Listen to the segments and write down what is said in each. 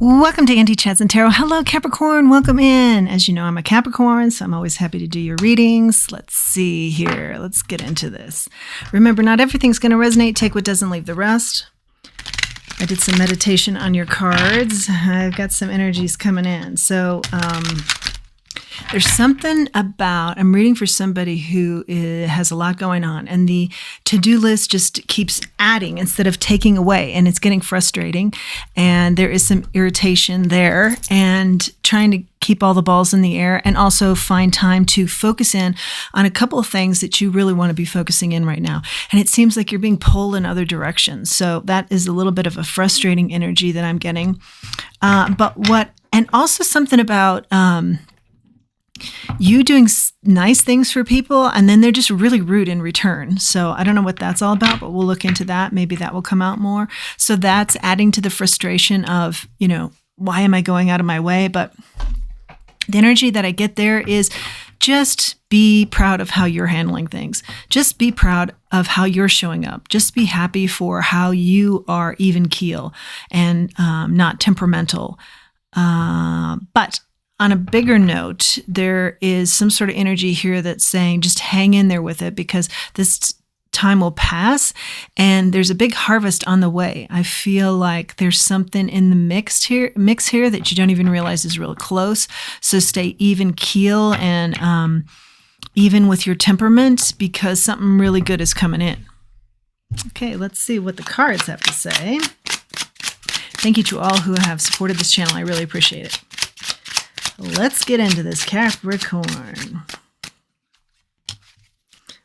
Welcome to Auntie Chats and Tarot. Hello, Capricorn. Welcome in. As you know, I'm a Capricorn, so I'm always happy to do your readings. Let's see here. Let's get into this. Remember, not everything's going to resonate. Take what doesn't, leave the rest. I did some meditation on your cards. I've got some energies coming in. So there's something about, I'm reading for somebody who has a lot going on, and the to-do list just keeps adding instead of taking away, and it's getting frustrating, and there is some irritation there, and trying to keep all the balls in the air and also find time to focus in on a couple of things that you really want to be focusing in right now. And it seems like you're being pulled in other directions. So that is a little bit of a frustrating energy that I'm getting. And also something about you doing nice things for people, and then they're just really rude in return. So I don't know what that's all about, but we'll look into that. Maybe that will come out more. So that's adding to the frustration of, why am I going out of my way? But the energy that I get there is just be proud of how you're handling things. Just be proud of how you're showing up. Just be happy for how you are even keel and not temperamental. But on a bigger note, there is some sort of energy here that's saying just hang in there with it, because this time will pass and there's a big harvest on the way. I feel like there's something in the mix here that you don't even realize is really close. So stay even keel and even with your temperament, because something really good is coming in. Okay, let's see what the cards have to say. Thank you to all who have supported this channel. I really appreciate it. Let's get into this, Capricorn.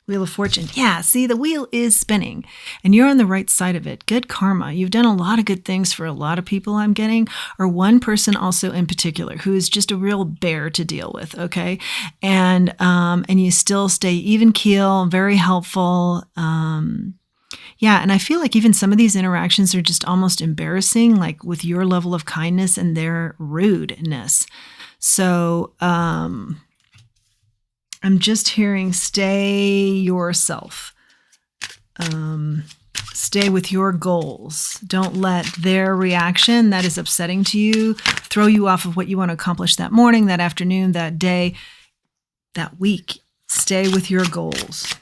Wheel of Fortune. Yeah, see, the wheel is spinning and you're on the right side of it. Good karma. You've done a lot of good things for a lot of people, I'm getting, or one person also in particular who is just a real bear to deal with, okay? And you still stay even keel, very helpful. Yeah, and I feel like even some of these interactions are just almost embarrassing, like with your level of kindness and their rudeness. So I'm just hearing stay yourself. Stay with your goals. Don't let their reaction that is upsetting to you throw you off of what you want to accomplish that morning, that afternoon, that day, that week. Stay with your goals.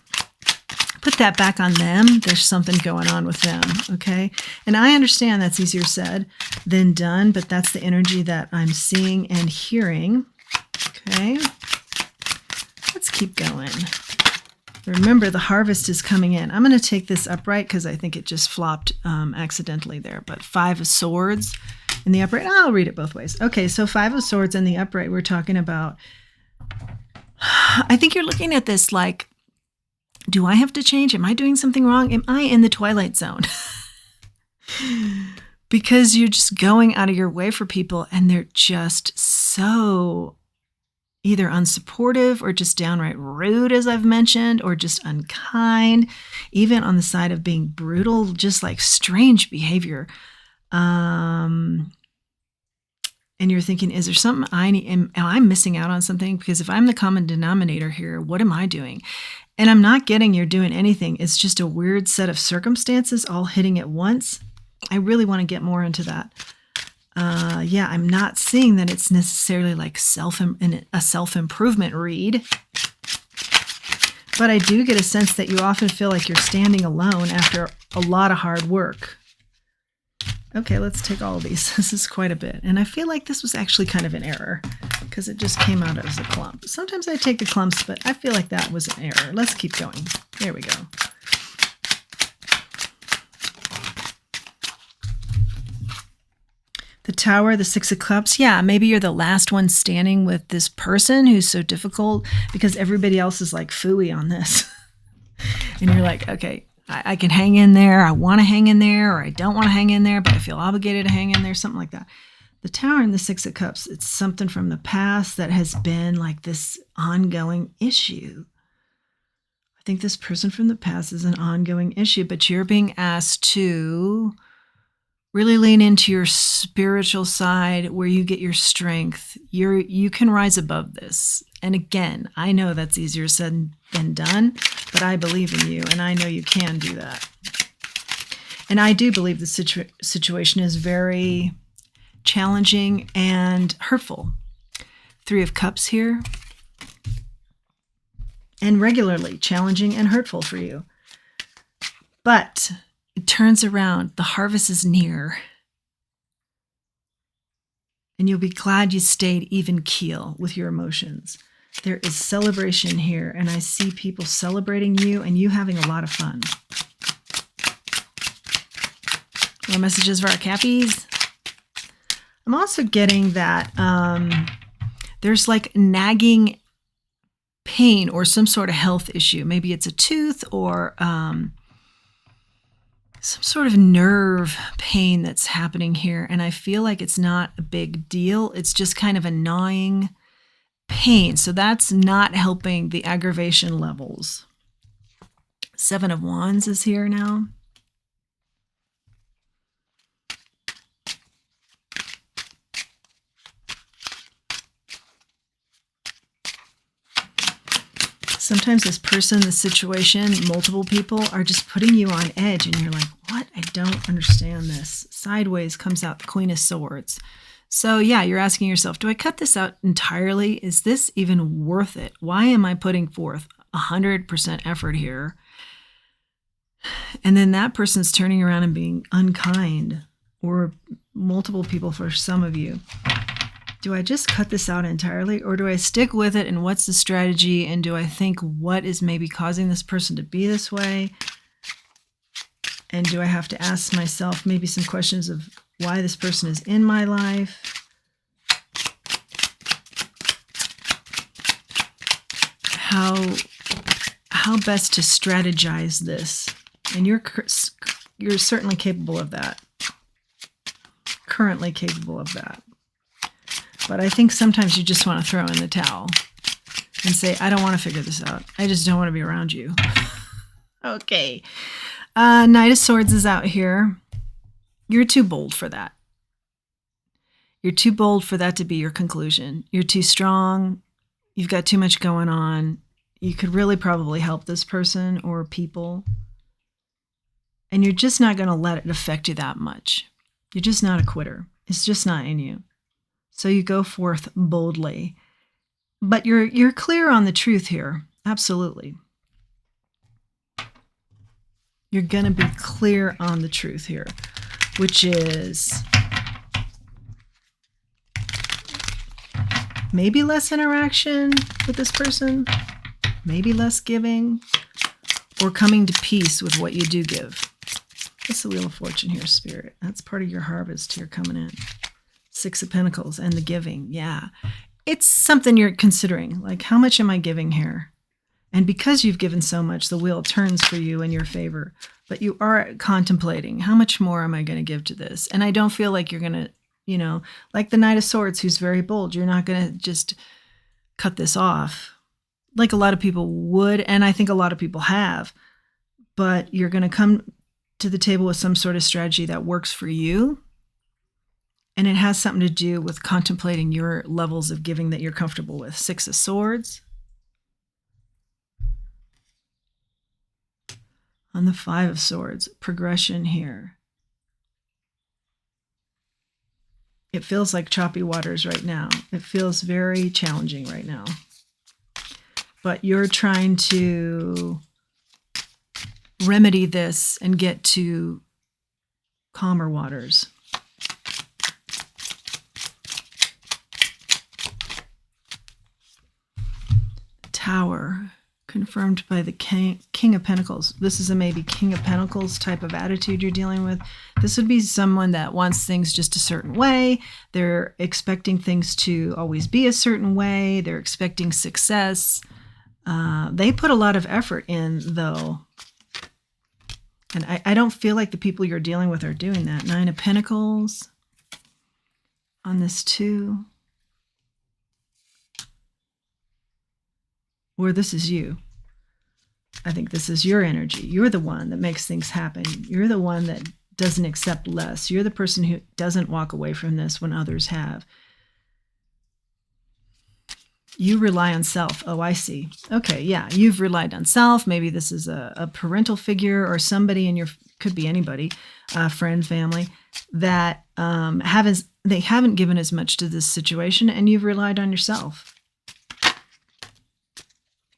Put that back on them. There's something going on with them, okay? And I understand that's easier said than done, but that's the energy that I'm seeing and hearing, okay? Let's keep going. Remember, the harvest is coming in. I'm going to take this upright because I think it just flopped accidentally there, but 5 of Swords in the upright. I'll read it both ways. Okay, so 5 of Swords in the upright, we're talking about, I think you're looking at this like, do I have to change? Am I doing something wrong? Am I in the twilight zone? Because you're just going out of your way for people and they're just so either unsupportive or just downright rude, as I've mentioned, or just unkind, even on the side of being brutal, just like strange behavior. And you're thinking, is there something am I missing out on something? Because if I'm the common denominator here, what am I doing? And I'm not getting you're doing anything. It's just a weird set of circumstances all hitting at once. I really want to get more into that. Yeah, I'm not seeing that it's necessarily like a self-improvement read. But I do get a sense that you often feel like you're standing alone after a lot of hard work. Okay, let's take all of these. This is quite a bit. And I feel like this was actually kind of an error because it just came out as a clump. Sometimes I take the clumps, but I feel like that was an error. Let's keep going. There we go. The Tower, the 6 of Cups. Yeah, maybe you're the last one standing with this person who's so difficult because everybody else is like phooey on this. And you're like, okay, I can hang in there. I want to hang in there, or I don't want to hang in there, but I feel obligated to hang in there, something like that. The Tower and the 6 of Cups, it's something from the past that has been like this ongoing issue. I think this person from the past is an ongoing issue, but you're being asked to really lean into your spiritual side where you get your strength. You can rise above this. And again, I know that's easier said than done, but I believe in you and I know you can do that. And I do believe the situation is very challenging, and hurtful. 3 of Cups here. And regularly challenging and hurtful for you. But it turns around. The harvest is near. And you'll be glad you stayed even keel with your emotions. There is celebration here, and I see people celebrating you and you having a lot of fun. More messages for our Cappies. I'm also getting that there's like nagging pain or some sort of health issue. Maybe it's a tooth or some sort of nerve pain that's happening here. And I feel like it's not a big deal. It's just kind of a gnawing pain. So that's not helping the aggravation levels. 7 of Wands is here now. Sometimes this person, this situation, multiple people are just putting you on edge and you're like, what? I don't understand this. Sideways comes out the Queen of Swords. So yeah, you're asking yourself, do I cut this out entirely? Is this even worth it? Why am I putting forth 100% effort here? And then that person's turning around and being unkind, or multiple people for some of you. Do I just cut this out entirely, or do I stick with it, and what's the strategy, and do I think what is maybe causing this person to be this way? And do I have to ask myself maybe some questions of why this person is in my life? How best to strategize this? And you're certainly capable of that. Currently capable of that. But I think sometimes you just want to throw in the towel and say, I don't want to figure this out. I just don't want to be around you. Okay. Knight of Swords is out here. You're too bold for that. You're too bold for that to be your conclusion. You're too strong. You've got too much going on. You could really probably help this person or people. And you're just not going to let it affect you that much. You're just not a quitter. It's just not in you. So you go forth boldly. But you're clear on the truth here. Absolutely. You're going to be clear on the truth here, which is maybe less interaction with this person, maybe less giving, or coming to peace with what you do give. That's the Wheel of Fortune here, Spirit. That's part of your harvest here coming in. 6 of Pentacles and the giving. Yeah. It's something you're considering. Like, how much am I giving here? And because you've given so much, the wheel turns for you in your favor. But you are contemplating, how much more am I going to give to this? And I don't feel like you're going to, like the Knight of Swords, who's very bold. You're not going to just cut this off like a lot of people would. And I think a lot of people have. But you're going to come to the table with some sort of strategy that works for you. And it has something to do with contemplating your levels of giving that you're comfortable with. 6 of Swords. On the 5 of Swords, progression here. It feels like choppy waters right now. It feels very challenging right now. But you're trying to remedy this and get to calmer waters. Tower, confirmed by the King of Pentacles. This is a maybe King of Pentacles type of attitude you're dealing with. This would be someone that wants things just a certain way. They're expecting things to always be a certain way. They're expecting success. They put a lot of effort in, though. And I don't feel like the people you're dealing with are doing that. 9 of Pentacles on this too. Or this is you. I think this is your energy. You're the one that makes things happen. You're the one that doesn't accept less. You're the person who doesn't walk away from this when others have. You rely on self. Oh, I see. Okay, yeah, you've relied on self. Maybe this is a parental figure or somebody in your, could be anybody, friend, family, that they haven't given as much to this situation, and you've relied on yourself.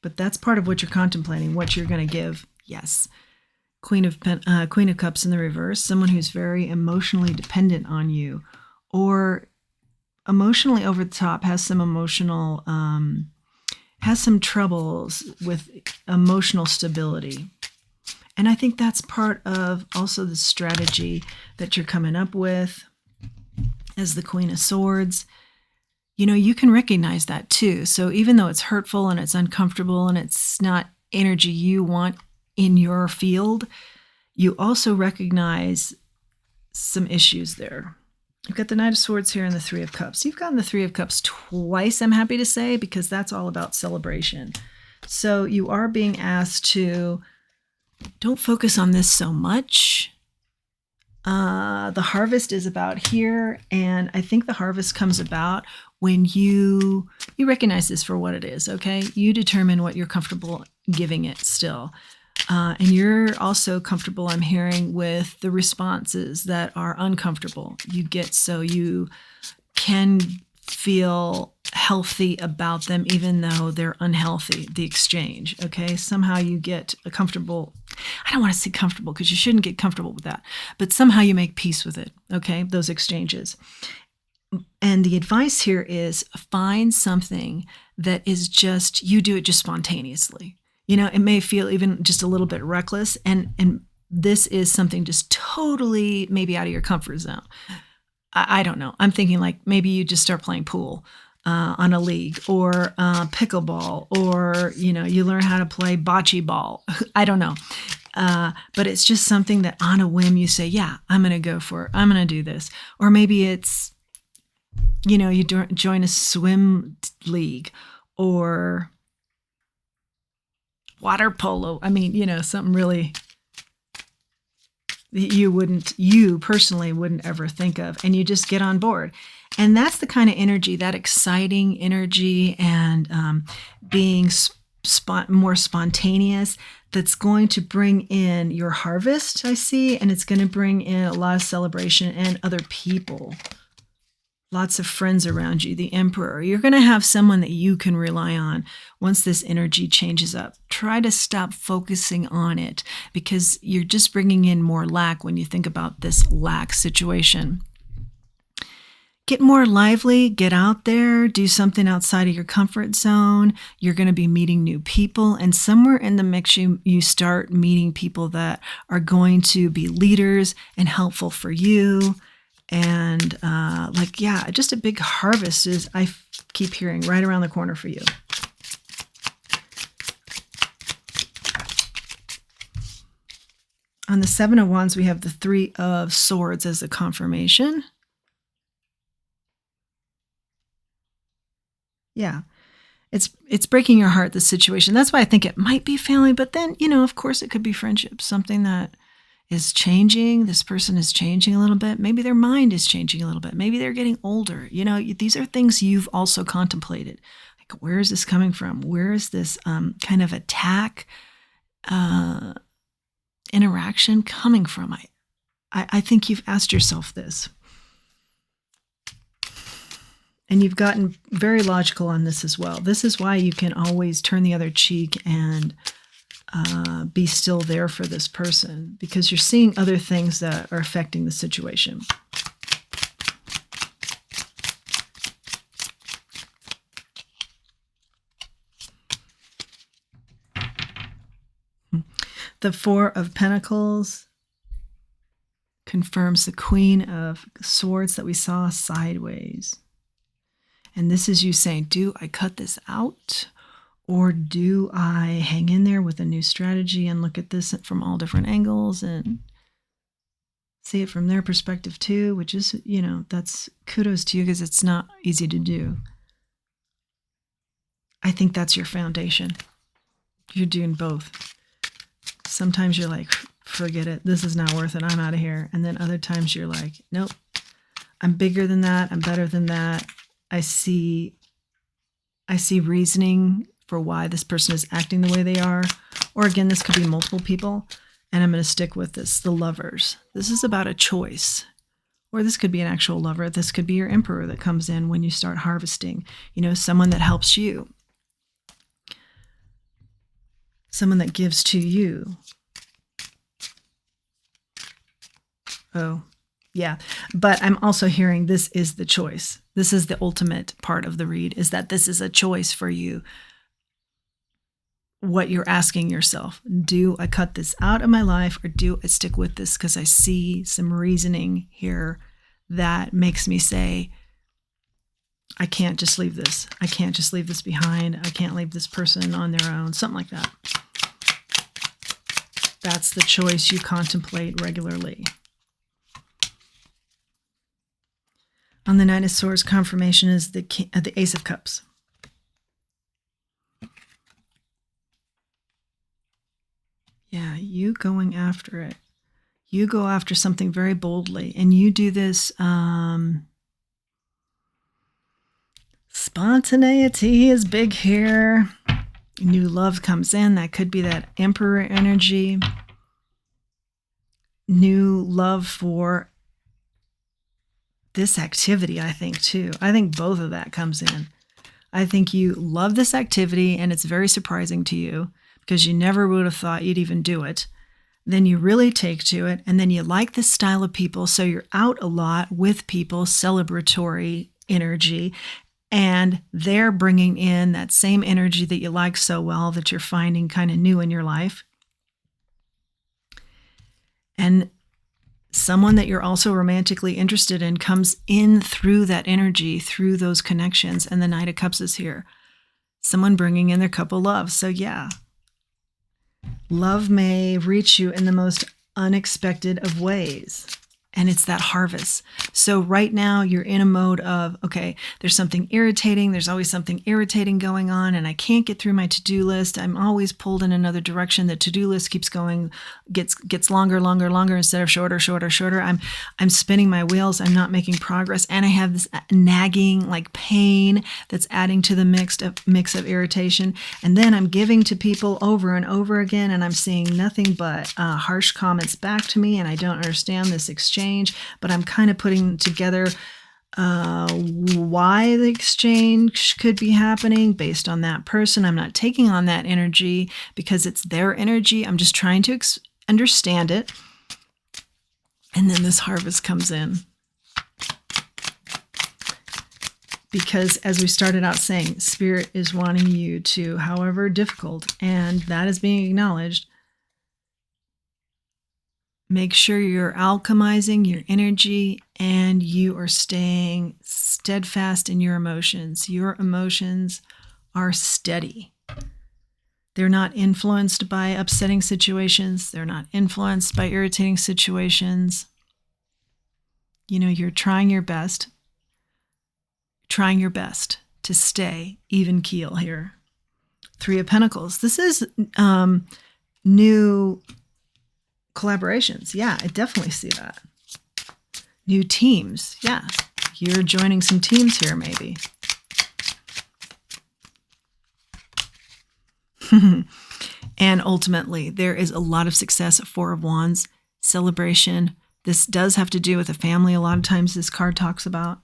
But that's part of what you're contemplating, what you're going to give. Yes. Queen of Cups in the reverse, someone who's very emotionally dependent on you, or emotionally over the top, has some troubles with emotional stability. And I think that's part of also the strategy that you're coming up with as the Queen of Swords. You can recognize that too. So even though it's hurtful and it's uncomfortable and it's not energy you want in your field, you also recognize some issues there. You've got the Knight of Swords here and the Three of Cups. You've gotten the Three of Cups twice, I'm happy to say, because that's all about celebration. So you are being asked to don't focus on this so much. The harvest is about here, and I think the harvest comes about when you recognize this for what it is, okay? You determine what you're comfortable giving it still. And you're also comfortable, I'm hearing, with the responses that are uncomfortable. You get so you can feel healthy about them even though they're unhealthy, the exchange, okay? Somehow you get a comfortable, I don't want to say comfortable because you shouldn't get comfortable with that, but somehow you make peace with it, okay? Those exchanges. And the advice here is find something that is just, you do it just spontaneously. It may feel even just a little bit reckless, and this is something just totally maybe out of your comfort zone. I don't know. I'm thinking like maybe you just start playing pool on a league, or pickleball, or, you learn how to play bocce ball. I don't know. But it's just something that on a whim you say, yeah, I'm going to go for it. I'm going to do this. Or maybe it's, you join a swim league or water polo. I mean, something really that you personally wouldn't ever think of, and you just get on board. And that's the kind of energy, that exciting energy, and being more spontaneous, that's going to bring in your harvest, I see, and it's going to bring in a lot of celebration and other people. Lots of friends around you, the Emperor. You're going to have someone that you can rely on once this energy changes up. Try to stop focusing on it, because you're just bringing in more lack when you think about this lack situation. Get more lively, get out there, do something outside of your comfort zone. You're going to be meeting new people, and somewhere in the mix you start meeting people that are going to be leaders and helpful for you. And just a big harvest is, I keep hearing, right around the corner for you. On the Seven of Wands, we have the Three of Swords as a confirmation. Yeah, it's breaking your heart, this situation. That's why I think it might be family, but then, of course it could be friendship, something that is changing. This person is changing a little bit. Maybe their mind is changing a little bit. Maybe they're getting older. These are things you've also contemplated. Like, where is this coming from? Where is this kind of attack interaction coming from? I think you've asked yourself this. And you've gotten very logical on this as well. This is why you can always turn the other cheek and be still there for this person, because you're seeing other things that are affecting the situation. The Four of Pentacles confirms the Queen of Swords that we saw sideways. And this is you saying, do I cut this out? Or do I hang in there with a new strategy and look at this from all different angles and see it from their perspective too, which is, that's kudos to you, because it's not easy to do. I think that's your foundation. You're doing both. Sometimes you're like, forget it. This is not worth it. I'm out of here. And then other times you're like, nope, I'm bigger than that. I'm better than that. I see reasoning for why this person is acting the way they are. Or again, this could be multiple people. And I'm going to stick with this, the Lovers. This is about a choice. Or this could be an actual lover. This could be your emperor that comes in when you start harvesting. Someone that helps you. Someone that gives to you. Oh, yeah. But I'm also hearing this is the choice. This is the ultimate part of the read, is that this is a choice for you. What you're asking yourself, do I cut this out of my life or do I stick with this? Because I see some reasoning here that makes me say, I can't just leave this. I can't just leave this behind. I can't leave this person on their own. Something like that. That's the choice you contemplate regularly. On the Knight of Swords, confirmation is the Ace of Cups. Yeah, you going after it. You go after something very boldly, and you do this. Spontaneity is big here. New love comes in. That could be that Emperor energy. New love for this activity, I think, too. I think both of that comes in. I think you love this activity, and it's very surprising to you because you never would have thought you'd even do it. Then you really take to it, and then you like this style of people, so you're out a lot with people, celebratory energy, and they're bringing in that same energy that you like so well that you're finding kind of new in your life. And someone that you're also romantically interested in comes in through that energy, through those connections, and the Knight of Cups is here. Someone bringing in their cup of love. So yeah, love may reach you in the most unexpected of ways. And it's that harvest. So right now you're in a mode of, okay, there's something irritating. There's always something irritating going on, and I can't get through my to-do list. I'm always pulled in another direction. The to-do list keeps going, gets longer instead of shorter. I'm spinning my wheels. I'm not making progress, and I have this nagging like pain that's adding to the mix of irritation. And then I'm giving to people over and over again, and I'm seeing nothing but harsh comments back to me, and I don't understand this exchange. But I'm kind of putting together why the exchange could be happening based on that person. I'm not taking on that energy because it's their energy. I'm just trying to understand it. And then this harvest comes in. Because as we started out saying, Spirit is wanting you to, however difficult, and that is being acknowledged, make sure you're alchemizing your energy and you are staying steadfast in your emotions. Your emotions are steady. They're not influenced by upsetting situations. They're not influenced by irritating situations. You're trying your best to stay even keel here. Three of Pentacles. This is new collaborations. Yeah, I definitely see that. New teams. Yeah, you're joining some teams here maybe. And ultimately, there is a lot of success. Four of Wands, celebration. This does have to do with a family. A lot of times this card talks about.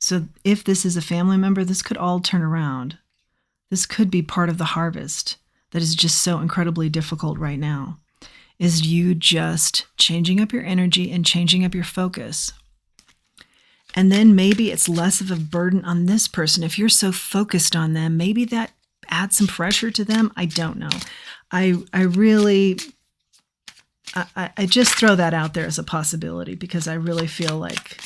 So if this is a family member, this could all turn around. This could be part of the harvest that is just so incredibly difficult right now, is you just changing up your energy and changing up your focus. And then maybe it's less of a burden on this person. If you're so focused on them, maybe that adds some pressure to them. I don't know. I just throw that out there as a possibility because I really feel like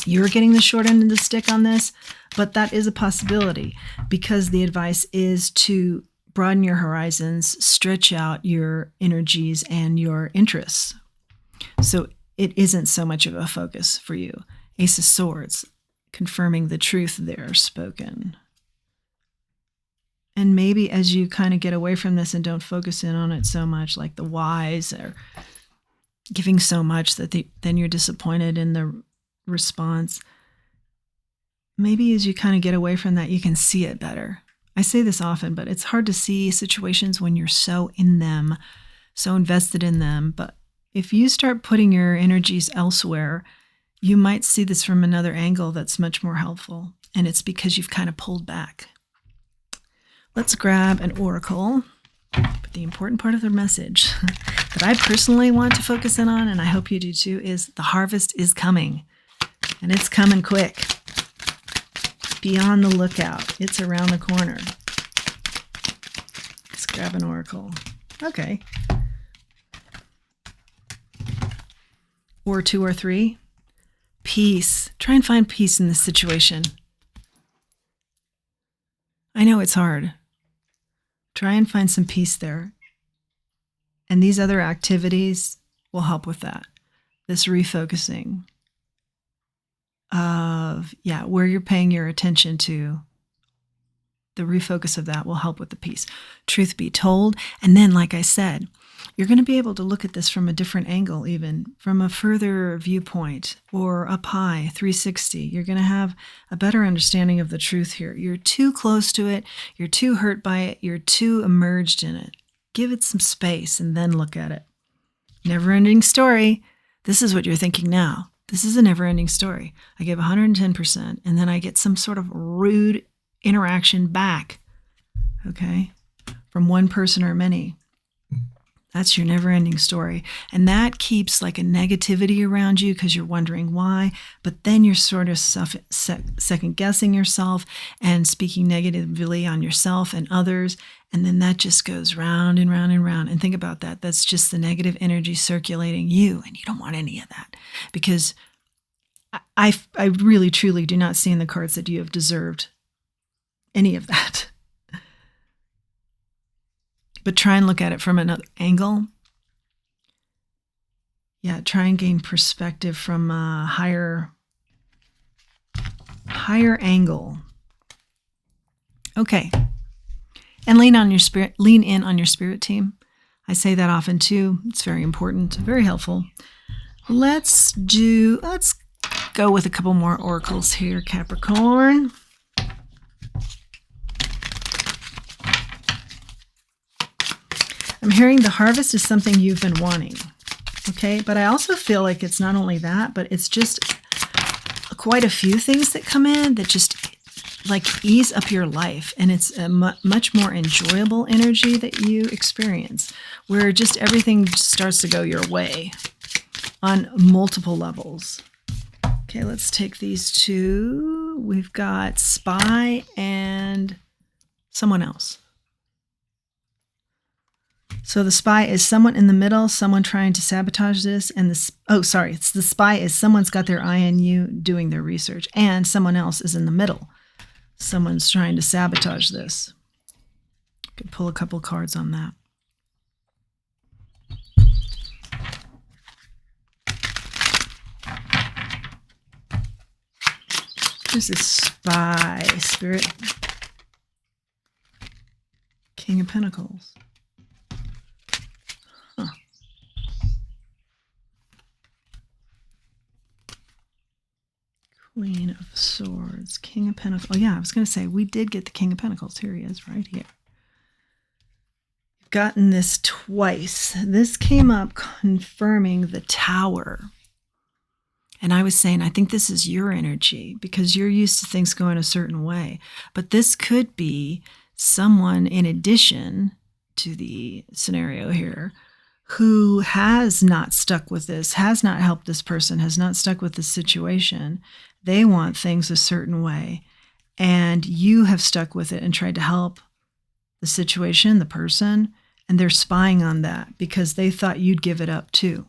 you're getting the short end of the stick on this, but that is a possibility because the advice is to broaden your horizons, stretch out your energies and your interests. So it isn't so much of a focus for you. Ace of Swords, confirming the truth there spoken. And maybe as you kind of get away from this and don't focus in on it so much, like the whys or giving so much that then you're disappointed in the response. Maybe as you kind of get away from that, you can see it better. I say this often, but it's hard to see situations when you're so in them, so invested in them. But if you start putting your energies elsewhere, you might see this from another angle that's much more helpful. And it's because you've kind of pulled back. Let's grab an oracle. But the important part of their message that I personally want to focus in on, and I hope you do too, is the harvest is coming. And it's coming quick. Be on the lookout. It's around the corner. Let's grab an oracle. Okay. Or 2 or 3. Peace. Try and find peace in this situation. I know it's hard. Try and find some peace there. And these other activities will help with that. This refocusing of, where you're paying your attention to. The refocus of that will help with the peace. Truth be told. And then, like I said, you're going to be able to look at this from a different angle, even from a further viewpoint or up high, 360. You're going to have a better understanding of the truth here. You're too close to it. You're too hurt by it. You're too immersed in it. Give it some space and then look at it. Never-ending story. This is what you're thinking now. This is a never-ending story. I give 110%, and then I get some sort of rude interaction back, okay, from one person or many. That's your never-ending story. And that keeps like a negativity around you because you're wondering why, but then you're sort of second-guessing yourself and speaking negatively on yourself and others, and then that just goes round and round and round. And think about that. That's just the negative energy circulating you, and you don't want any of that because I really, truly do not see in the cards that you have deserved any of that. But try and look at it from another angle. Yeah, try and gain perspective from a higher angle. Okay. And lean in on your spirit team. I say that often too. It's very important, very helpful. Let's go with a couple more oracles here, Capricorn. I'm hearing the harvest is something you've been wanting, okay? But I also feel like it's not only that, but it's just quite a few things that come in that just like ease up your life. And it's a much more enjoyable energy that you experience where just everything starts to go your way on multiple levels. Okay, let's take these two. We've got spy and someone else. So the spy is someone in the middle, someone trying to sabotage this, and it's the spy is someone's got their eye on you doing their research, and someone else is in the middle. Someone's trying to sabotage this. Could pull a couple cards on that. Who's this spy? Spirit. King of Pentacles. Queen of Swords, King of Pentacles. Oh yeah, I was going to say, we did get the King of Pentacles. Here he is, right here. You've gotten this twice. This came up confirming the Tower. And I was saying, I think this is your energy because you're used to things going a certain way. But this could be someone in addition to the scenario here who has not stuck with this, has not helped this person, has not stuck with this situation. They want things a certain way, and you have stuck with it and tried to help the situation, the person, and they're spying on that because they thought you'd give it up too.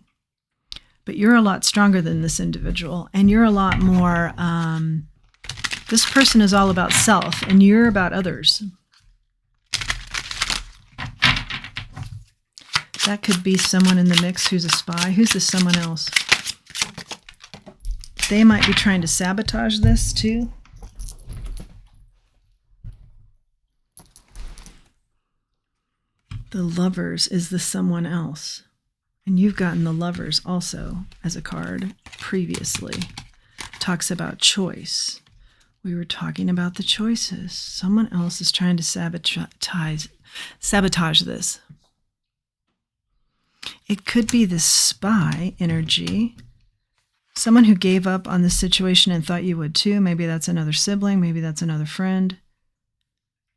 But you're a lot stronger than this individual, and you're a lot more, this person is all about self, and you're about others. That could be someone in the mix who's a spy. Who's this someone else? They might be trying to sabotage this too. The Lovers is the someone else. And you've gotten the Lovers also as a card previously. Talks about choice. We were talking about the choices. Someone else is trying to sabotage this. it could be the spy energy. Someone who gave up on the situation and thought you would too. Maybe that's another sibling. Maybe that's another friend.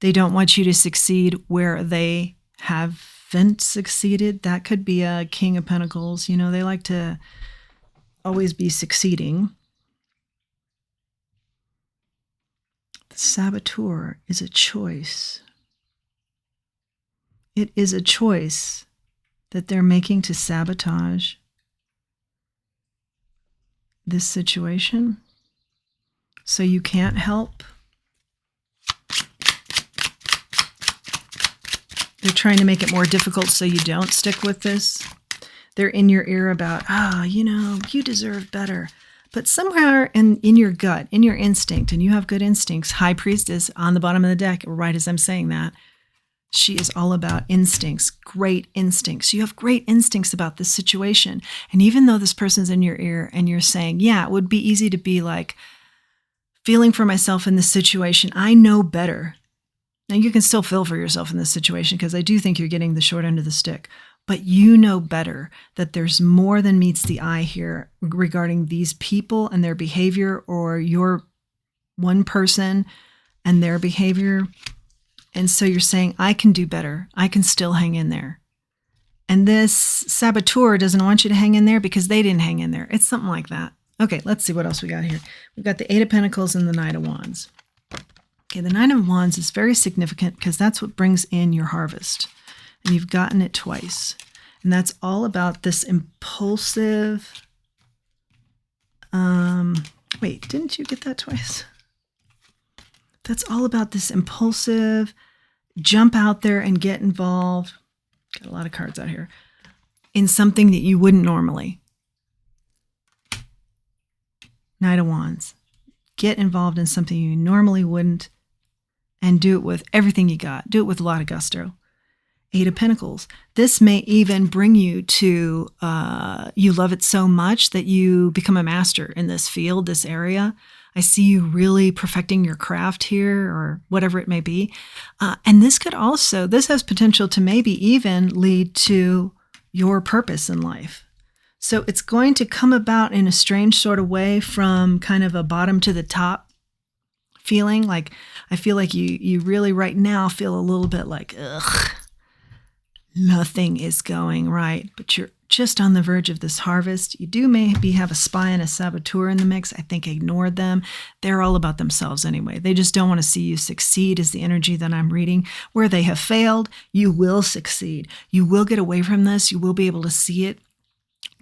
They don't want you to succeed where they haven't succeeded. That could be a King of Pentacles. You know, they like to always be succeeding. The saboteur is a choice. It is a choice that they're making to sabotage this situation. So you can't help. They're trying to make it more difficult so you don't stick with this. They're in your ear about, you know, you deserve better. But somewhere in your gut, in your instinct, and you have good instincts, High Priestess on the bottom of the deck, right as I'm saying that, she is all about instincts, great instincts. You have great instincts about this situation. And even though this person's in your ear and you're saying, yeah, it would be easy to be like, feeling for myself in this situation, I know better. Now, you can still feel for yourself in this situation because I do think you're getting the short end of the stick. But you know better that there's more than meets the eye here regarding these people and their behavior, or your one person and their behavior. And so you're saying, I can do better. I can still hang in there. And this saboteur doesn't want you to hang in there because they didn't hang in there. It's something like that. Okay, let's see what else we got here. We've got the Eight of Pentacles and the Knight of Wands. Okay, the Knight of Wands is very significant because that's what brings in your harvest. And you've gotten it twice. And that's all about this impulsive... wait, didn't you get that twice? That's all about this impulsive, jump out there and get involved. Got a lot of cards out here. In something that you wouldn't normally. Knight of Wands. Get involved in something you normally wouldn't. And do it with everything you got. Do it with a lot of gusto. Eight of Pentacles. This may even bring you to, you love it so much that you become a master in this field, this area. I see you really perfecting your craft here, or whatever it may be. And this could also, this has potential to maybe even lead to your purpose in life. So it's going to come about in a strange sort of way from kind of a bottom to the top feeling. Like, I feel like you really right now feel a little bit like, ugh, nothing is going right, but you're just on the verge of this harvest. You do maybe have a spy and a saboteur in the mix. I think ignore them. They're all about themselves anyway. They just don't want to see you succeed is the energy that I'm reading. Where they have failed, you will succeed. You will get away from this. You will be able to see it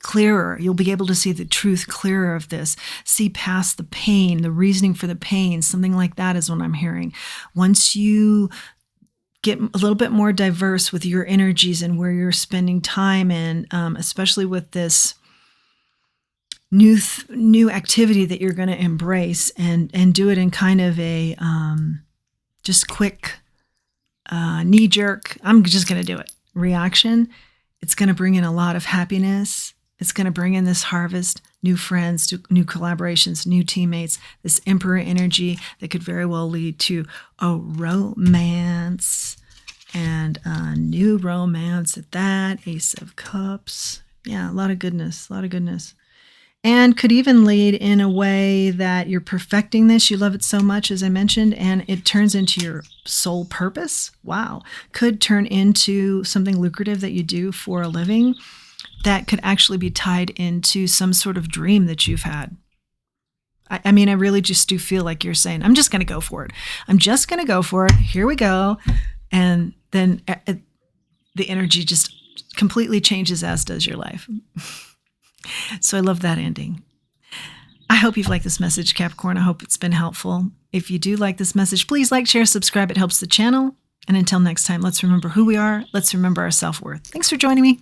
clearer. You'll be able to see the truth clearer of this, see past the pain, the reasoning for the pain, something like that is what I'm hearing. Once you get a little bit more diverse with your energies and where you're spending time in, especially with this new activity that you're going to embrace, and do it in kind of a just quick knee-jerk, I'm just going to do it, reaction. It's going to bring in a lot of happiness. It's going to bring in this harvest, new friends, new collaborations, new teammates, this Emperor energy that could very well lead to a romance, and a new romance at that. Ace of Cups. Yeah, a lot of goodness, a lot of goodness. And could even lead in a way that you're perfecting this. You love it so much, as I mentioned, and it turns into your sole purpose. Wow. Could turn into something lucrative that you do for a living that could actually be tied into some sort of dream that you've had. I mean, I really just do feel like you're saying, I'm just going to go for it. I'm just going to go for it. Here we go. And then the energy just completely changes, as does your life. So I love that ending. I hope you've liked this message, Capricorn. I hope it's been helpful. If you do like this message, please like, share, subscribe. It helps the channel. And until next time, let's remember who we are. Let's remember our self-worth. Thanks for joining me.